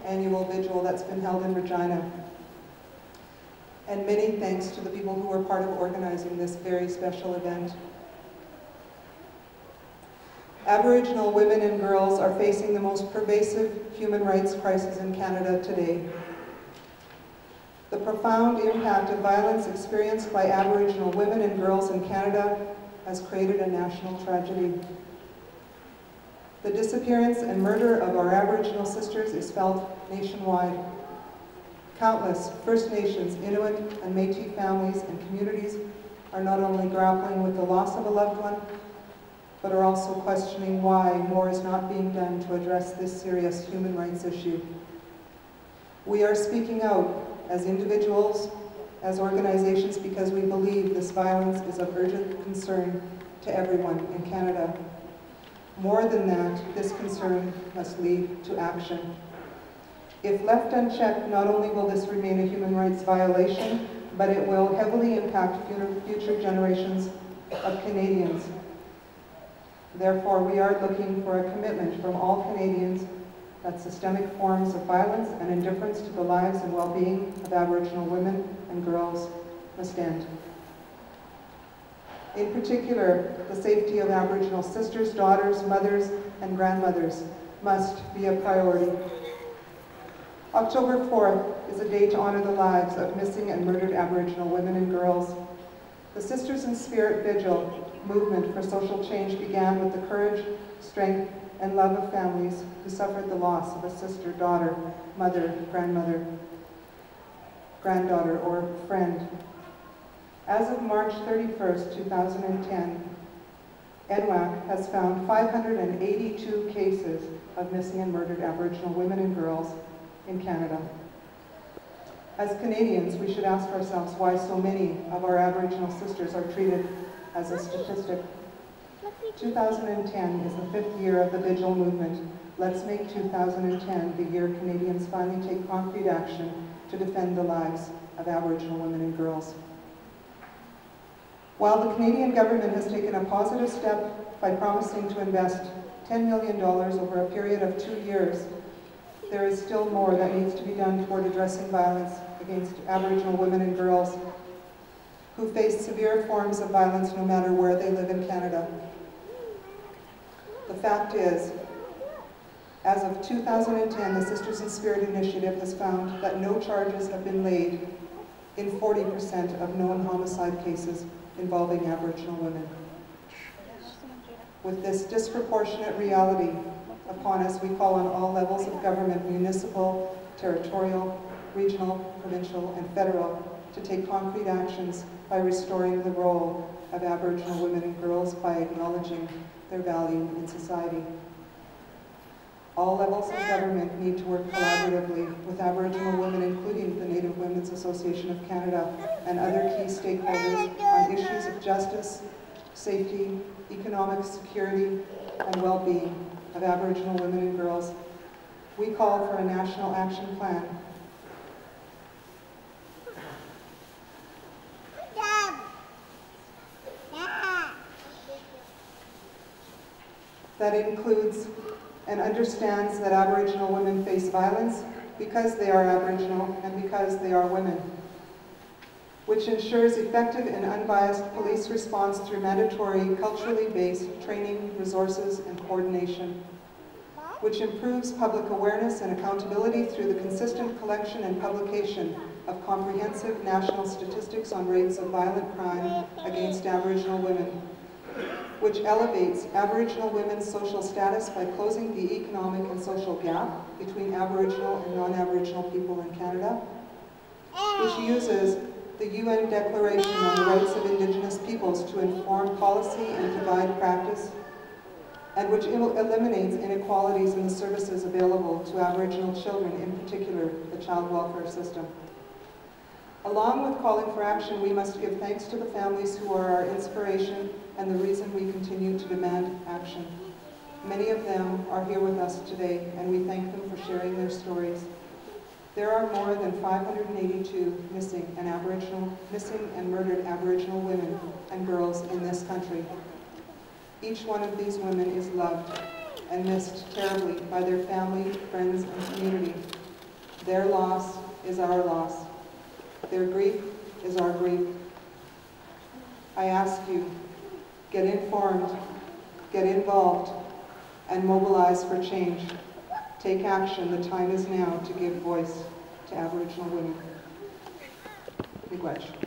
annual vigil that's been held in Regina. And many thanks to the people who were part of organizing this very special event. Aboriginal women and girls are facing the most pervasive human rights crisis in Canada today. The profound impact of violence experienced by Aboriginal women and girls in Canada has created a national tragedy. The disappearance and murder of our Aboriginal sisters is felt nationwide. Countless First Nations, Inuit, and Métis families and communities are not only grappling with the loss of a loved one, but are also questioning why more is not being done to address this serious human rights issue. We are speaking out as individuals, as organizations, because we believe this violence is of urgent concern to everyone in Canada. More than that, this concern must lead to action. If left unchecked, not only will this remain a human rights violation, but it will heavily impact future generations of Canadians. Therefore, we are looking for a commitment from all Canadians that systemic forms of violence and indifference to the lives and well-being of Aboriginal women and girls must end. In particular, the safety of Aboriginal sisters, daughters, mothers, and grandmothers must be a priority. October 4th is a day to honor the lives of missing and murdered Aboriginal women and girls. The Sisters in Spirit Vigil movement for social change began with the courage, strength, and love of families who suffered the loss of a sister, daughter, mother, grandmother, granddaughter, or friend. As of March 31st, 2010, NWAC has found 582 cases of missing and murdered Aboriginal women and girls in Canada. As Canadians, we should ask ourselves why so many of our Aboriginal sisters are treated as a statistic. 2010 is the 5th year of the Vigil movement. Let's make 2010 the year Canadians finally take concrete action to defend the lives of Aboriginal women and girls. While the Canadian government has taken a positive step by promising to invest $10 million over a period of 2 years, there is still more that needs to be done toward addressing violence against Aboriginal women and girls who face severe forms of violence no matter where they live in Canada. The fact is, as of 2010, the Sisters in Spirit Initiative has found that no charges have been laid in 40% of known homicide cases involving Aboriginal women. With this disproportionate reality upon us, we call on all levels of government, municipal, territorial, regional, provincial, and federal, to take concrete actions by restoring the role of Aboriginal women and girls by acknowledging their value in society. All levels of government need to work collaboratively with Aboriginal women, including the Native Women's Association of Canada and other key stakeholders on issues of justice, safety, economic security, and well-being of Aboriginal women and girls. We call for a national action plan that includes and understands that Aboriginal women face violence because they are Aboriginal and because they are women, which ensures effective and unbiased police response through mandatory culturally based training, resources, and coordination, which improves public awareness and accountability through the consistent collection and publication of comprehensive national statistics on rates of violent crime against Aboriginal women, which elevates Aboriginal women's social status by closing the economic and social gap between Aboriginal and non-Aboriginal people in Canada, which uses the UN Declaration on the Rights of Indigenous Peoples to inform policy and to guide practice, and which eliminates inequalities in the services available to Aboriginal children, in particular the child welfare system. Along with calling for action, we must give thanks to the families who are our inspiration and the reason we continue to demand action. Many of them are here with us today, and we thank them for sharing their stories. There are more than 582 missing and murdered Aboriginal women and girls in this country. Each one of these women is loved and missed terribly by their family, friends, and community. Their loss is our loss. Their grief is our grief. I ask you, get informed, get involved, and mobilize for change. Take action. The time is now to give voice to Aboriginal women. Miigwech.